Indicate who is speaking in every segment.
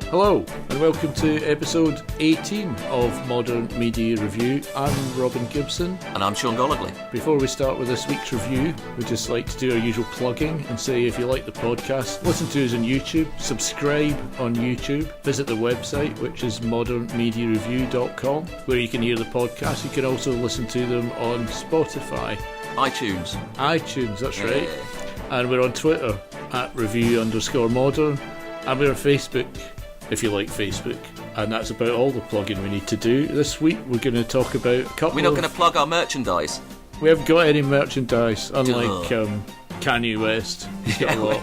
Speaker 1: Hello, and welcome to episode 18 of Modern Media Review. I'm Robin Gibson.
Speaker 2: And I'm Sean Golightly.
Speaker 1: Before we start with this week's review, we'd just like to do our usual plugging and say if you like the podcast, listen to us on YouTube, subscribe on YouTube, visit the website, which is modernmediareview.com, where you can hear the podcast. You can also listen to them on Spotify.
Speaker 2: iTunes,
Speaker 1: that's right. And we're on Twitter, at review_modern, and we're on Facebook, if you like Facebook. And that's about all the plugging we need to do. This week we're going to talk about a couple
Speaker 2: We're not going to plug our merchandise.
Speaker 1: We haven't got any merchandise, unlike Kanye West. He's got a lot.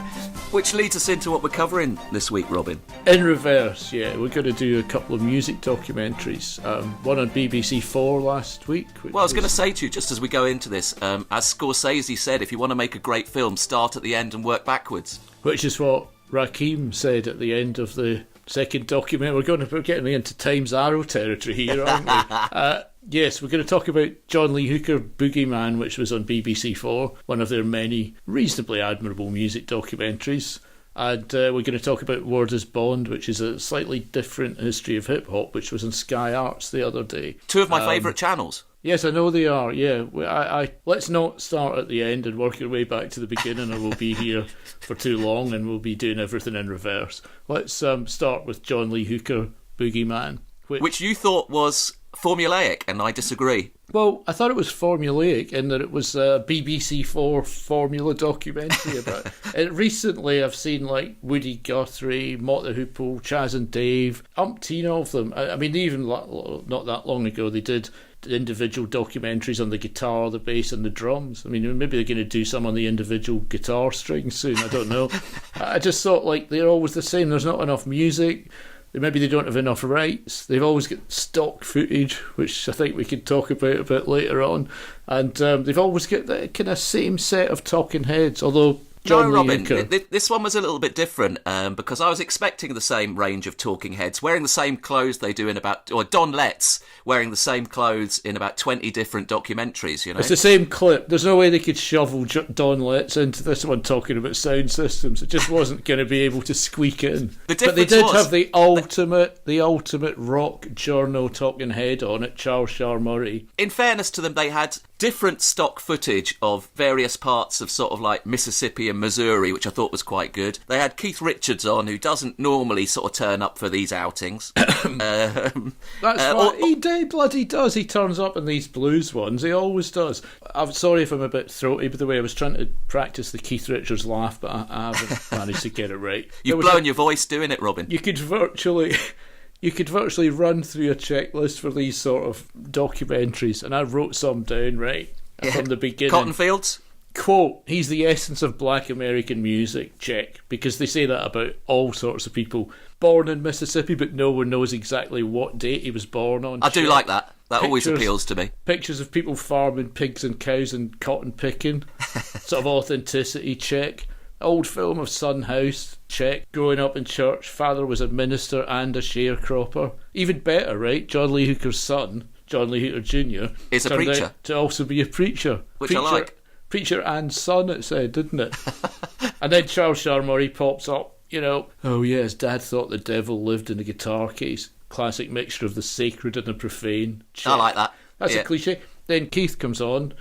Speaker 2: Which leads us into what we're covering this week, Robin.
Speaker 1: In reverse, yeah. We're going to do a couple of music documentaries. One on BBC 4 last week.
Speaker 2: Well, I was going to say to you, just as we go into this, as Scorsese said, if you want to make a great film, start at the end and work backwards.
Speaker 1: Which is what Rakim said at the end of the second document. We're getting into Times Arrow territory here, aren't we? Yes, we're going to talk about John Lee Hooker, Boogeyman, which was on BBC 4, one of their many reasonably admirable music documentaries. And we're going to talk about Word is Bond, which is a slightly different history of hip-hop, which was on Sky Arts the other day.
Speaker 2: Two of my favourite channels.
Speaker 1: Yes, I know they are, yeah. Let's not start at the end and work our way back to the beginning, or we'll be here for too long and we'll be doing everything in reverse. Let's start with John Lee Hooker, Boogeyman.
Speaker 2: Which you thought was formulaic, and I disagree.
Speaker 1: Well, I thought it was formulaic in that it was a BBC 4 formula documentary about it. Recently, I've seen like Woody Guthrie, Mott the Hoople, Chaz and Dave, umpteen of them. I mean, even not that long ago, they did individual documentaries on the guitar, the bass and the drums. I mean, maybe they're going to do some on the individual guitar strings soon, I don't know. I just thought like they're always the same. There's not enough music. Maybe they don't have enough rights. They've always got stock footage, which I think we can talk about a bit later on. And they've always got the kind of same set of talking heads, although John Lee
Speaker 2: Robin,
Speaker 1: Hooker.
Speaker 2: This one was a little bit different because I was expecting the same range of talking heads wearing the same clothes they do in Don Letts wearing the same clothes in about 20 different documentaries, you know.
Speaker 1: It's the same clip. There's no way they could shovel Don Letts into this one talking about sound systems. It just wasn't going to be able to squeak in. But they did have the ultimate rock journal talking head on it, Charles Shaar Murray.
Speaker 2: In fairness to them, they had different stock footage of various parts of sort of like Mississippi and Missouri, which I thought was quite good. They had Keith Richards on, who doesn't normally sort of turn up for these outings.
Speaker 1: That's what he bloody does. He turns up in these blues ones. He always does. I'm sorry if I'm a bit throaty, by the way. I was trying to practice the Keith Richards laugh, but I haven't managed to get it right.
Speaker 2: You've blown your voice doing it, Robin.
Speaker 1: You could virtually run through a checklist for these sort of documentaries, and I wrote some down, right, from the beginning.
Speaker 2: Cotton Fields?
Speaker 1: Quote, he's the essence of black American music, check, because they say that about all sorts of people. Born in Mississippi, but no one knows exactly what date he was born on.
Speaker 2: I do like that. That always appeals to me.
Speaker 1: Pictures of people farming pigs and cows and cotton picking. Sort of authenticity, check. Old film of Son House, check. Growing up in church, father was a minister and a sharecropper. Even better, right? John Lee Hooker's son, John Lee Hooker Jr.
Speaker 2: is a preacher.
Speaker 1: To also be a preacher.
Speaker 2: Which I like.
Speaker 1: Preacher and son, it said, didn't it? And then Charles Shaar Murray pops up, you know. Oh yes, Dad thought the devil lived in a guitar case. Classic mixture of the sacred and the profane. Check.
Speaker 2: I like that.
Speaker 1: That's a cliche. Then Keith comes on,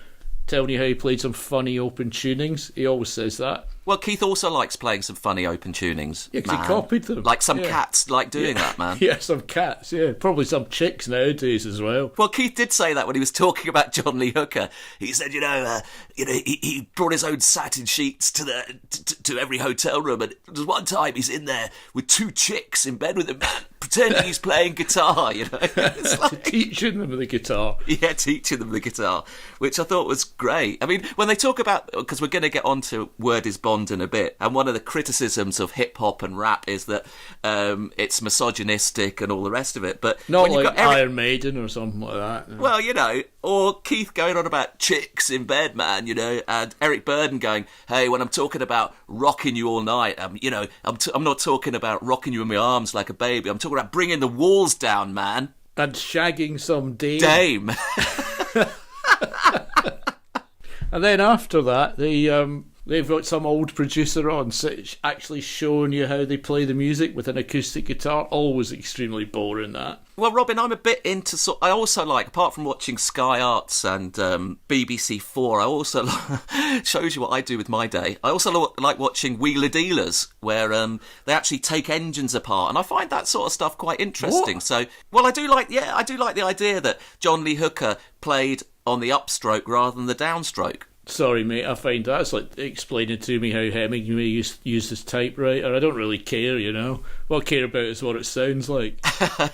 Speaker 1: telling you how he played some funny open tunings. He always says that.
Speaker 2: Well, Keith also likes playing some funny open tunings.
Speaker 1: Yeah, because he copied them.
Speaker 2: Like some cats like doing that, man.
Speaker 1: Yeah, some cats, yeah. Probably some chicks nowadays as well.
Speaker 2: Well, Keith did say that when he was talking about John Lee Hooker. He said, he brought his own satin sheets to every hotel room, and there's one time he's in there with two chicks in bed with him, man, pretending he's playing guitar, you know. It's like,
Speaker 1: teaching them the guitar.
Speaker 2: Yeah, teaching them the guitar, which I thought was great. I mean, when they talk about, because we're going to get on to Word is Bond in a bit, and one of the criticisms of hip-hop and rap is that it's misogynistic and all the rest of it, but
Speaker 1: not like Iron Maiden or something like that. No.
Speaker 2: Well, you know, or Keith going on about chicks in bed, man, you know, and Eric Burdon going, hey, when I'm talking about rocking you all night, I'm not talking about rocking you in my arms like a baby, I'm talking about bringing the walls down, man.
Speaker 1: And shagging some dame. And then after that, They've got some old producer on actually showing you how they play the music with an acoustic guitar. Always extremely boring, that.
Speaker 2: Well, Robin, I'm a bit into... I also like, apart from watching Sky Arts and BBC Four, I also... shows you what I do with my day. I also like watching Wheeler Dealers, where they actually take engines apart, and I find that sort of stuff quite interesting.
Speaker 1: What?
Speaker 2: So, well, I do like the idea that John Lee Hooker played on the upstroke rather than the downstroke.
Speaker 1: Sorry, mate, I find that's like explaining to me how Hemingway used his typewriter. I don't really care, you know. What I care about is what it sounds like.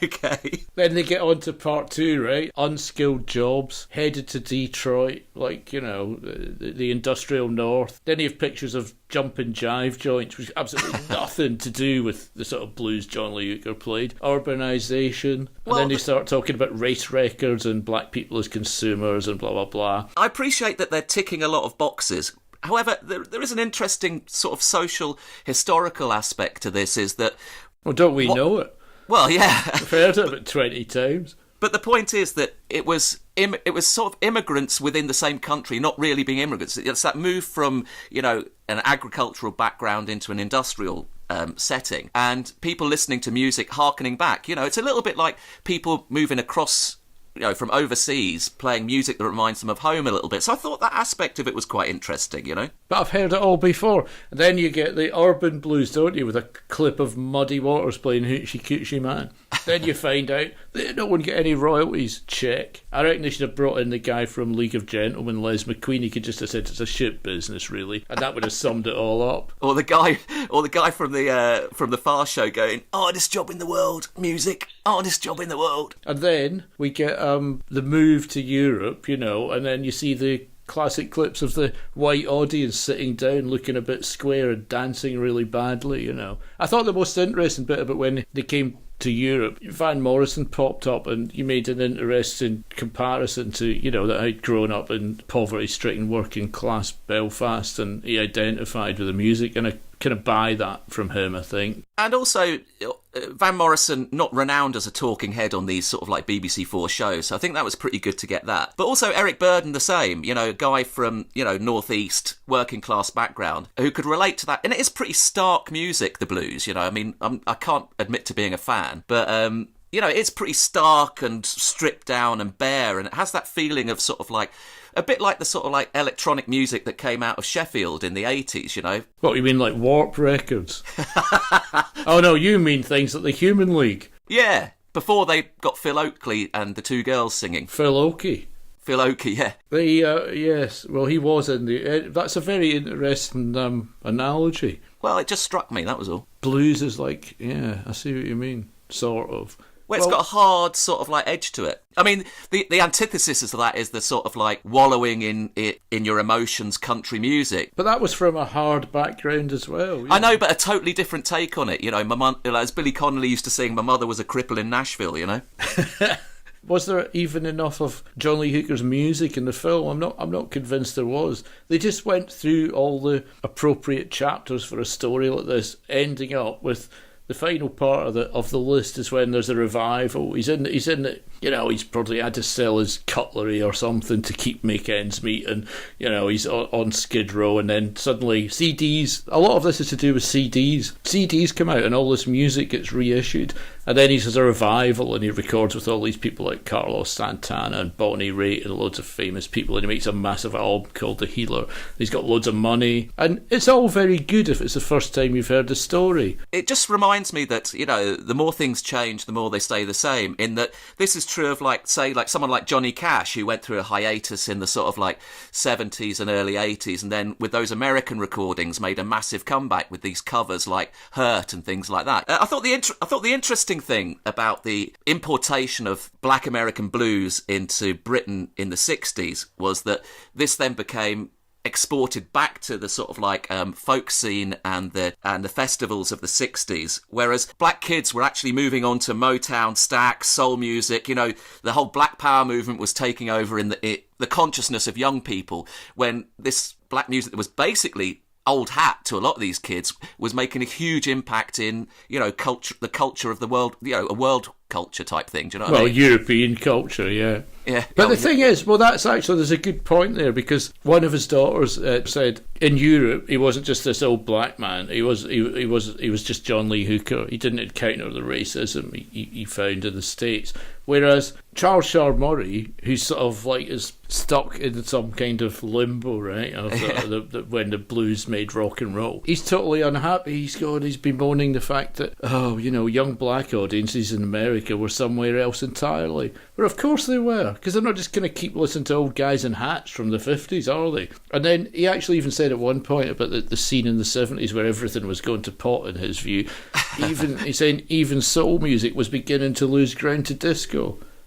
Speaker 2: Okay.
Speaker 1: Then they get on to part 2, right? Unskilled jobs, headed to Detroit, like, you know, the industrial north. Then you have pictures of jumping jive joints, which absolutely nothing to do with the sort of blues John Lee Hooker played. Urbanisation. And then they start talking about race records and black people as consumers and blah, blah, blah.
Speaker 2: I appreciate that they're ticking a lot of boxes. However, there is an interesting sort of social, historical aspect to this, is that...
Speaker 1: Well, don't we know it?
Speaker 2: Well, yeah.
Speaker 1: I've heard it about 20 times.
Speaker 2: But the point is that it was sort of immigrants within the same country not really being immigrants. It's that move from, you know, an agricultural background into an industrial setting, and people listening to music harkening back. You know, it's a little bit like people moving across, you know, from overseas, playing music that reminds them of home a little bit. So I thought that aspect of it was quite interesting, you know. But
Speaker 1: I've heard it all before. And then you get the urban blues, don't you, with a clip of Muddy Waters playing Hoochie Coochie Man. Then you find out that no one get any royalties. Check. I reckon they should have brought in the guy from League of Gentlemen, Les McQueen. He could just have said it's a shit business, really, and that would have summed it all up.
Speaker 2: Or the guy from the Far Show going, hardest job in the world, music, hardest job in the world.
Speaker 1: And then we get the move to Europe, you know, and then you see the classic clips of the white audience sitting down looking a bit square and dancing really badly, you know. I thought the most interesting bit about when they came to Europe, Van Morrison popped up and you made an interesting comparison to, you know, that I'd grown up in poverty-stricken working class Belfast, and he identified with the music, and I kind of buy that from him, I think.
Speaker 2: And also, Van Morrison, not renowned as a talking head on these sort of like BBC Four shows, so I think that was pretty good to get that. But also Eric Burdon the same, you know, a guy from, you know, northeast working class background who could relate to that. And it is pretty stark music, the blues, you know. I mean, I can't admit to being a fan, but you know, it's pretty stark and stripped down and bare, and it has that feeling of sort of like a bit like the sort of like electronic music that came out of Sheffield in the 80s, you know.
Speaker 1: What, you mean like Warp Records? Oh no, you mean things like the Human League.
Speaker 2: Yeah, before they got Phil Oakley and the two girls singing.
Speaker 1: Phil Oakey,
Speaker 2: yeah.
Speaker 1: Yes, well, he was in the... that's a very interesting analogy.
Speaker 2: Well, it just struck me, that was all.
Speaker 1: Blues is like, yeah, I see what you mean, sort of.
Speaker 2: Well, it's got a hard sort of like edge to it. I mean, the antithesis of that is the sort of like wallowing in your emotions country music.
Speaker 1: But that was from a hard background as well. Yeah.
Speaker 2: I know, but a totally different take on it. You know, my mum, as Billy Connolly used to sing, my mother was a cripple in Nashville, you know.
Speaker 1: Was there even enough of John Lee Hooker's music in the film? I'm not convinced there was. They just went through all the appropriate chapters for a story like this, ending up with the final part of the list is when there's a revival. He's in it. You know, he's probably had to sell his cutlery or something to make ends meet, and you know, he's on Skid Row, and then suddenly CDs. A lot of this is to do with CDs. CDs come out, and all this music gets reissued, and then he has a revival, and he records with all these people like Carlos Santana and Bonnie Raitt and loads of famous people, and he makes a massive album called The Healer. He's got loads of money, and it's all very good if it's the first time you've heard the story.
Speaker 2: It just reminds me that, you know, the more things change, the more they stay the same. In that this is true of, like, say, like someone like Johnny Cash, who went through a hiatus in the sort of like 70s and early 80s, and then with those American recordings made a massive comeback with these covers like Hurt and things like that. I thought the interesting thing about the importation of black American blues into Britain in the 60s was that this then became exported back to the sort of like folk scene and the festivals of the 60s, whereas black kids were actually moving on to Motown, Stax, soul music. You know, the whole Black Power movement was taking over in the consciousness of young people, when this black music that was basically old hat to a lot of these kids was making a huge impact in, you know, the culture of the world, you know, a culture type thing. Do you know what I
Speaker 1: Well,
Speaker 2: mean?
Speaker 1: European culture, yeah.
Speaker 2: Yeah.
Speaker 1: But the thing is, that's actually, there's a good point there, because one of his daughters said in Europe he wasn't just this old black man. He was just John Lee Hooker. He didn't encounter the racism he found in the States. Whereas Charles Shaar Murray, who's sort of like is stuck in some kind of limbo, right, of when the blues made rock and roll, he's totally unhappy. He's been moaning the fact that, young black audiences in America were somewhere else entirely. Well, of course they were, because they're not just going to keep listening to old guys in hats from the 50s, are they? And then he actually even said at one point about the scene in the 70s where everything was going to pot, in his view. He's saying even soul music was beginning to lose ground to disco.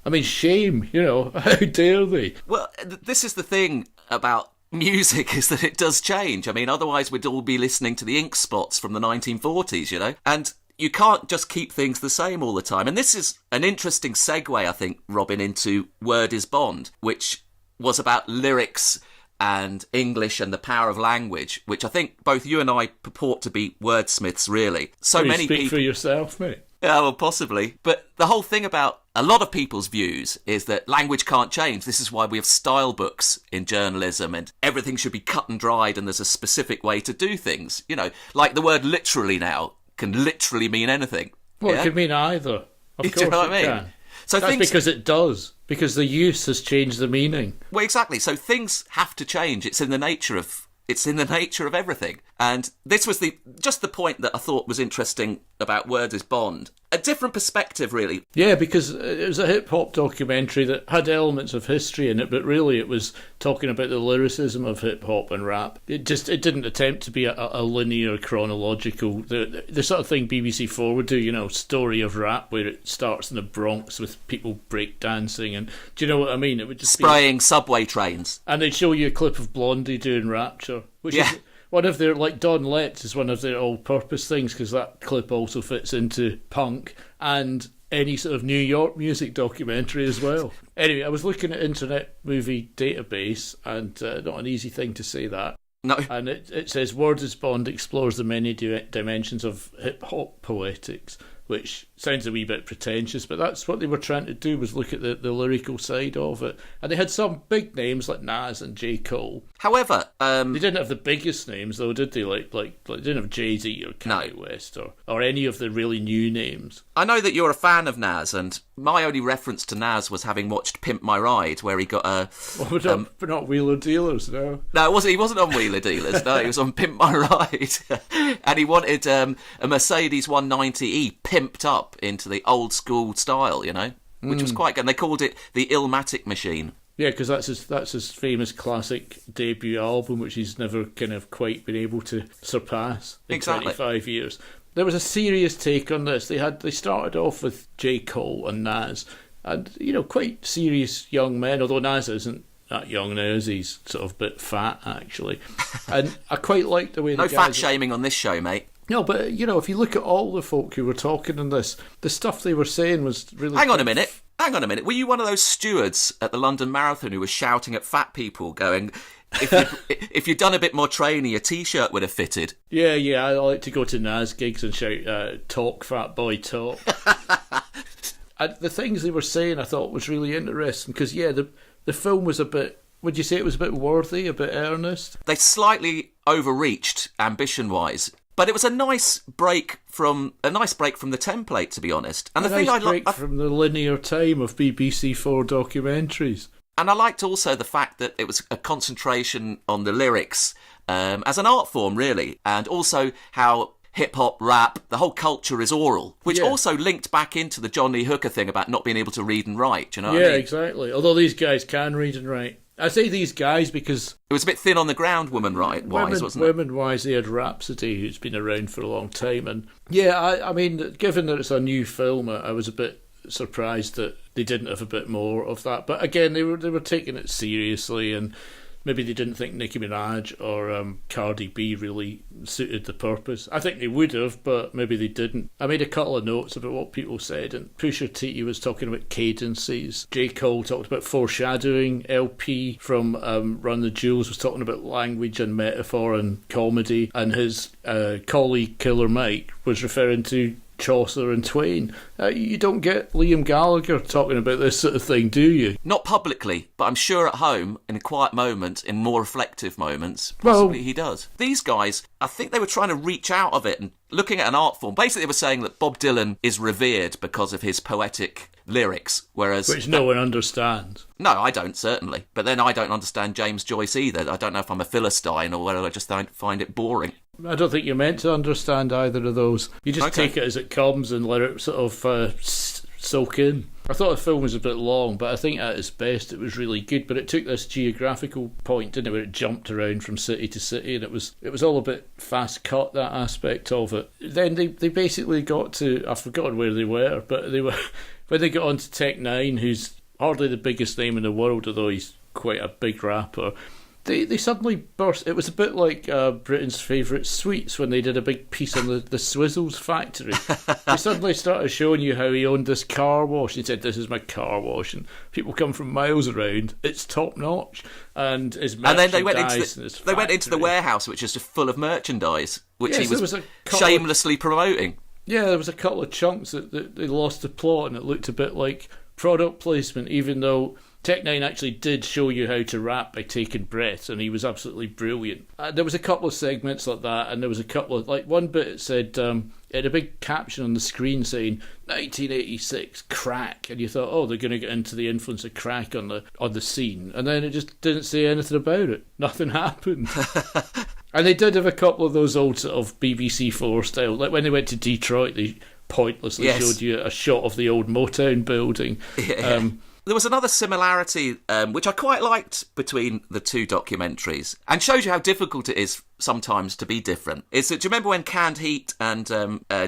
Speaker 1: I mean, shame, how dare they?
Speaker 2: Well, this is the thing about music, is that it does change. I mean, otherwise we'd all be listening to the Ink Spots from the 1940s, and you can't just keep things the same all the time. And this is an interesting segue, I think, Robin, into Word is Bond, which was about lyrics and English and the power of language, which I think both you and I purport to be wordsmiths, really. So many
Speaker 1: people.
Speaker 2: Speak
Speaker 1: for yourself, mate.
Speaker 2: Yeah, well, possibly. But the whole thing about a lot of people's views is that language can't change. This is why we have style books in journalism, and everything should be cut and dried, and there's a specific way to do things. Like the word literally now can literally mean anything.
Speaker 1: Well, it could mean either. Of course,
Speaker 2: do you know what I mean?
Speaker 1: Can.
Speaker 2: So
Speaker 1: that's because it does. Because the use has changed the meaning.
Speaker 2: Well, exactly. So things have to change. It's in the nature of everything. And this was just the point that I thought was interesting about Word is Bond. A different perspective, really.
Speaker 1: Yeah, because it was a hip-hop documentary that had elements of history in it, but really it was talking about the lyricism of hip-hop and rap. It didn't attempt to be a linear, chronological, the sort of thing BBC 4 would do, story of rap, where it starts in the Bronx with people breakdancing, and do you know what I mean? It would just
Speaker 2: spraying subway trains.
Speaker 1: And they'd show you a clip of Blondie doing Rapture, which is one of their, like Don Letts is one of their all-purpose things, because that clip also fits into punk and any sort of New York music documentary as well. Anyway, I was looking at Internet Movie Database, and not an easy thing to say that.
Speaker 2: No.
Speaker 1: And it says Word is Bond explores the many dimensions of hip-hop poetics, which sounds a wee bit pretentious, but that's what they were trying to do, was look at the lyrical side of it. And they had some big names like Nas and J. Cole.
Speaker 2: However,
Speaker 1: they didn't have the biggest names, though, did they? Like they didn't have Jay-Z or Kanye West or any of the really new names.
Speaker 2: I know that you're a fan of Nas, and my only reference to Nas was having watched Pimp My Ride, where he got a...
Speaker 1: Well, we're not Wheeler Dealers, no.
Speaker 2: No, he wasn't on Wheeler Dealers, no, he was on Pimp My Ride. And he wanted a Mercedes 190E pimped up into the old school style, which was quite good. And they called it the Illmatic Machine.
Speaker 1: Yeah, because that's his famous classic debut album, which he's never kind of quite been able to surpass in 25 years. There was a serious take on this. They started off with J. Cole and Nas, and quite serious young men. Although Nas isn't that young now, he's sort of a bit fat actually. And I quite like the way
Speaker 2: no fat shaming on this show, mate.
Speaker 1: No, but if you look at all the folk who were talking in this, the stuff they were saying was really...
Speaker 2: Hang on a minute. Were you one of those stewards at the London Marathon who was shouting at fat people, going, if you'd done a bit more training, your T-shirt would have fitted?
Speaker 1: Yeah, I like to go to Nas gigs and shout, talk, fat boy, talk. And the things they were saying I thought was really interesting, because, the film was a bit... Would you say it was a bit worthy, a bit earnest?
Speaker 2: They slightly overreached ambition-wise. But it was a nice break from the template, to be honest. And
Speaker 1: from the linear time of BBC 4 documentaries.
Speaker 2: And I liked also the fact that it was a concentration on the lyrics as an art form, really, and also how hip-hop, rap, the whole culture is oral, which also linked back into the John Lee Hooker thing about not being able to read and write, do you know what I mean?
Speaker 1: Yeah, exactly. Although these guys can read and write. I say these guys because...
Speaker 2: It was a bit thin on the ground woman-wise, wasn't it?
Speaker 1: Women-wise, they had Rhapsody, who's been around for a long time. And I mean, given that it's a new film, I was a bit surprised that they didn't have a bit more of that. But again, they were taking it seriously, and maybe they didn't think Nicki Minaj or Cardi B really suited the purpose. I think they would have, but maybe they didn't. I made a couple of notes about what people said, and Pusha T was talking about cadences. J. Cole talked about foreshadowing. LP from Run the Jewels was talking about language and metaphor and comedy, and his colleague Killer Mike was referring to Chaucer and Twain. You don't get Liam Gallagher talking about this sort of thing, do you?
Speaker 2: Not publicly, but I'm sure at home, in a quiet moment, in more reflective moments, possibly he does. These guys, I think they were trying to reach out of it and looking at an art form. Basically, they were saying that Bob Dylan is revered because of his poetic lyrics, whereas...
Speaker 1: Which no one understands.
Speaker 2: No, I don't, certainly. But then I don't understand James Joyce either. I don't know if I'm a Philistine or whether I just find it boring.
Speaker 1: I don't think you're meant to understand either of those. You just take it as it comes and let it sort of soak in. I thought the film was a bit long, but I think at its best it was really good. But it took this geographical point, didn't it, where it jumped around from city to city, and it was all a bit fast cut, that aspect of it. Then they basically got to, I've forgotten where they were, but they were when they got on to Tech Nine, who's hardly the biggest name in the world, although he's quite a big rapper. They suddenly burst. It was a bit like Britain's favourite sweets when they did a big piece on the Swizzles factory. They suddenly started showing you how he owned this car wash. He said, "This is my car wash," and people come from miles around. It's top notch, and his merchandise. And then
Speaker 2: they went into the warehouse, which is just full of merchandise, which he was shamelessly promoting.
Speaker 1: Yeah, there was a couple of chunks that they lost the plot, and it looked a bit like product placement, even though Tech Nine actually did show you how to rap by taking breaths, and he was absolutely brilliant. There was a couple of segments like that, and there was a couple of, like, one bit it said, it had a big caption on the screen saying 1986 crack, and you thought, oh, they're going to get into the influence of crack on the scene, and then it just didn't say anything about it. Nothing happened. And they did have a couple of those old sort of BBC Four style, like when they went to Detroit, they pointlessly showed you a shot of the old Motown building.
Speaker 2: Yeah. There was another similarity, which I quite liked between the two documentaries, and shows you how difficult it is sometimes to be different. Is that, do you remember when Canned Heat and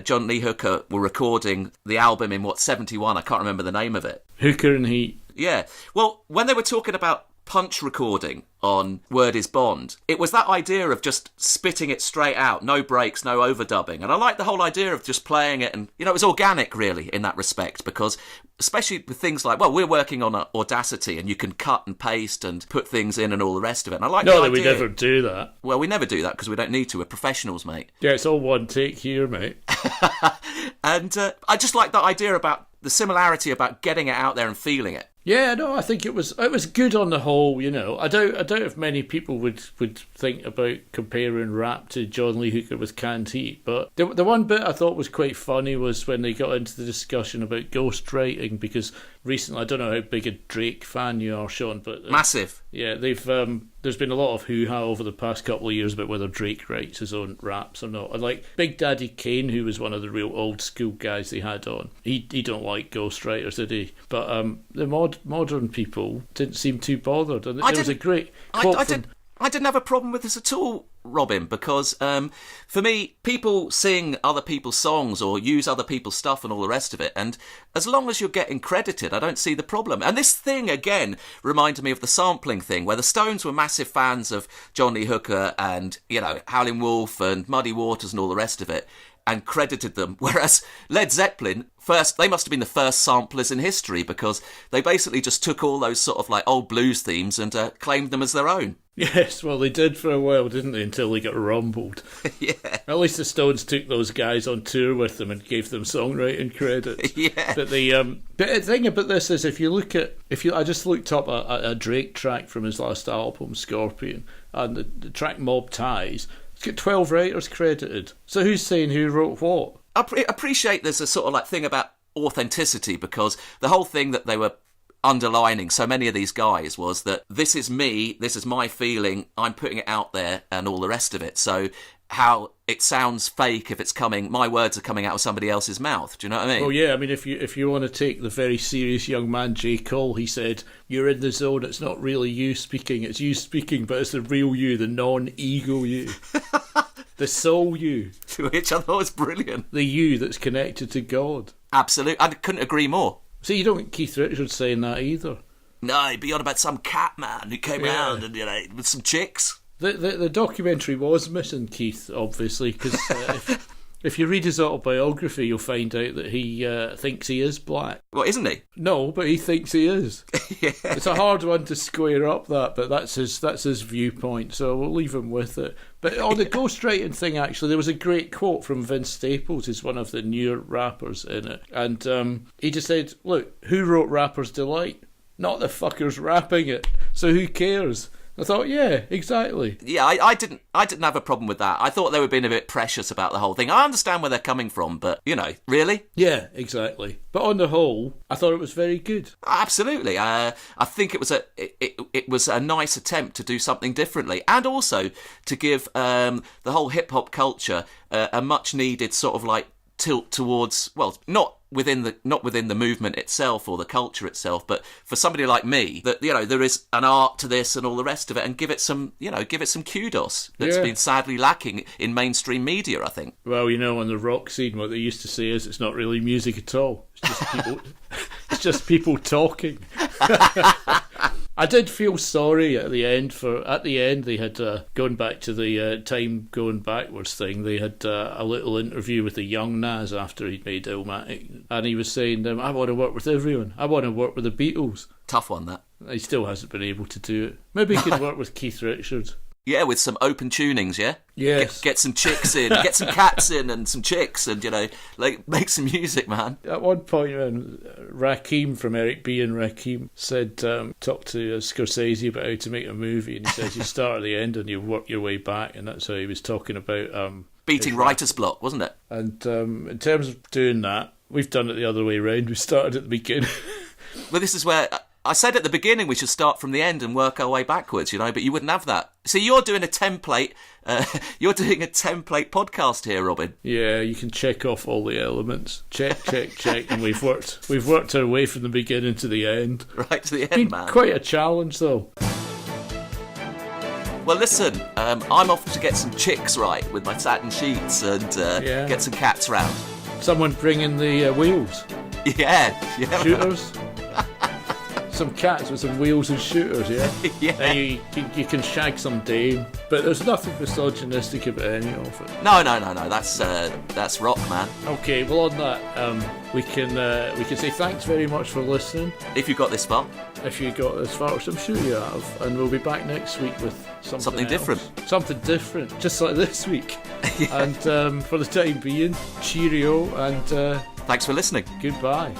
Speaker 2: John Lee Hooker were recording the album in, 71? I can't remember the name of it.
Speaker 1: Hooker and Heat.
Speaker 2: Yeah. Well, when they were talking about punch recording on Word is Bond, it was that idea of just spitting it straight out, no breaks, no overdubbing. And I like the whole idea of just playing it, and, it was organic, really, in that respect, because especially with things like, well, we're working on Audacity, and you can cut and paste and put things in and all the rest of it. And I like the idea.
Speaker 1: We never do that.
Speaker 2: Well, we never do that because we don't need to. We're professionals, mate.
Speaker 1: Yeah, it's all one take here, mate.
Speaker 2: And I just like that idea about the similarity about getting it out there and feeling it.
Speaker 1: Yeah, no, I think it was good on the whole. I doubt if many people would think about comparing rap to John Lee Hooker with Canned Heat. But the one bit I thought was quite funny was when they got into the discussion about ghostwriting, because recently, I don't know how big a Drake fan you are, Sean, but
Speaker 2: massive.
Speaker 1: Yeah, they've there's been a lot of hoo-ha over the past couple of years about whether Drake writes his own raps or not. And like Big Daddy Kane, who was one of the real old school guys they had on, he don't like ghostwriters, did he? But the modern people didn't seem too bothered. And there was a great quote
Speaker 2: I didn't have a problem with this at all, Robin, because for me, people sing other people's songs or use other people's stuff and all the rest of it, and as long as you're getting credited, I don't see the problem. And this thing, again, reminded me of the sampling thing, where the Stones were massive fans of John Lee Hooker and, Howlin' Wolf and Muddy Waters and all the rest of it, and credited them, whereas Led Zeppelin, they must have been the first samplers in history, because they basically just took all those sort of like old blues themes and claimed them as their own.
Speaker 1: Yes, well, they did for a while, didn't they, until they got rumbled.
Speaker 2: Yeah.
Speaker 1: At least the Stones took those guys on tour with them and gave them songwriting credit.
Speaker 2: Yeah.
Speaker 1: But the thing about this is, I just looked up a Drake track from his last album, Scorpion, and the track Mob Ties. It's got 12 writers credited. So who's saying who wrote what?
Speaker 2: I appreciate there's a sort of like thing about authenticity, because the whole thing that they were underlining, so many of these guys, was that this is me, this is my feeling, I'm putting it out there and all the rest of it. So how it sounds fake if my words are coming out of somebody else's mouth. Do you know what I mean?
Speaker 1: Oh yeah, I mean, if you want to take the very serious young man J. Cole, he said, you're in the zone, it's not really you speaking, it's you speaking, but it's the real you, the non-ego you. The soul you.
Speaker 2: Which I thought was brilliant.
Speaker 1: The you that's connected to God.
Speaker 2: Absolutely, I couldn't agree more.
Speaker 1: See, you don't get Keith Richards saying that either.
Speaker 2: No, he'd be on about some cat man who came around and, with some chicks.
Speaker 1: The documentary was missing Keith, obviously, because If you read his autobiography, you'll find out that he thinks he is black.
Speaker 2: Well, isn't he?
Speaker 1: No, but he thinks he is.
Speaker 2: Yeah.
Speaker 1: It's a hard one to square up that, but that's his viewpoint, so we'll leave him with it. But on the ghostwriting thing, actually, there was a great quote from Vince Staples, who's one of the newer rappers in it. And he just said, look, who wrote Rapper's Delight? Not the fuckers rapping it. So who cares? I thought, yeah, exactly.
Speaker 2: Yeah, I didn't have a problem with that. I thought they were being a bit precious about the whole thing. I understand where they're coming from, but, really?
Speaker 1: Yeah, exactly. But on the whole, I thought it was very good.
Speaker 2: Absolutely. I think it was a nice attempt to do something differently, and also to give the whole hip-hop culture a much-needed sort of like tilt towards, well, not within the movement itself or the culture itself, but for somebody like me, that there is an art to this and all the rest of it, and give it some kudos that's been sadly lacking in mainstream media, I think.
Speaker 1: Well, on the rock scene, what they used to say is it's not really music at all. It's just people. It's just people talking. I did feel sorry at the end. They had going back to the time going backwards thing. They had a little interview with the young Nas after he'd made Illmatic, and he was saying, "I want to work with everyone. I want to work with the Beatles."
Speaker 2: Tough one, that.
Speaker 1: He still hasn't been able to do it. Maybe he can work with Keith Richards.
Speaker 2: Yeah, with some open tunings, yeah?
Speaker 1: Yes.
Speaker 2: Get some chicks in, get some cats in and some chicks, and, make some music, man.
Speaker 1: At one point, Rakim from Eric B. and Rakim said, talked to Scorsese about how to make a movie, and he says you start at the end and you work your way back, and that's how he was talking about...
Speaker 2: beating writer's block, wasn't it?
Speaker 1: And in terms of doing that, we've done it the other way around. We started at the beginning.
Speaker 2: Well, this is where... I said at the beginning we should start from the end and work our way backwards, but you wouldn't have that. See, you're doing a template. You're doing a template podcast here, Robin.
Speaker 1: Yeah, you can check off all the elements. Check, and we've worked our way from the beginning to the end.
Speaker 2: Right to the end, man.
Speaker 1: Quite a challenge, though.
Speaker 2: Well, listen, I'm off to get some chicks right with my satin sheets and get some cats round.
Speaker 1: Someone bring in the wheels.
Speaker 2: Yeah.
Speaker 1: Shooters. Some cats with some wheels and shooters, yeah?
Speaker 2: Yeah.
Speaker 1: And you can shag some dame, but there's nothing misogynistic about any of it.
Speaker 2: No, that's rock, man.
Speaker 1: Okay, well on that, we can say thanks very much for listening.
Speaker 2: If you got this far.
Speaker 1: If you got this far, which I'm sure you have, and we'll be back next week with something
Speaker 2: different.
Speaker 1: Something different, just like this week.
Speaker 2: Yeah.
Speaker 1: And for the time being, cheerio, and
Speaker 2: thanks for listening.
Speaker 1: Goodbye.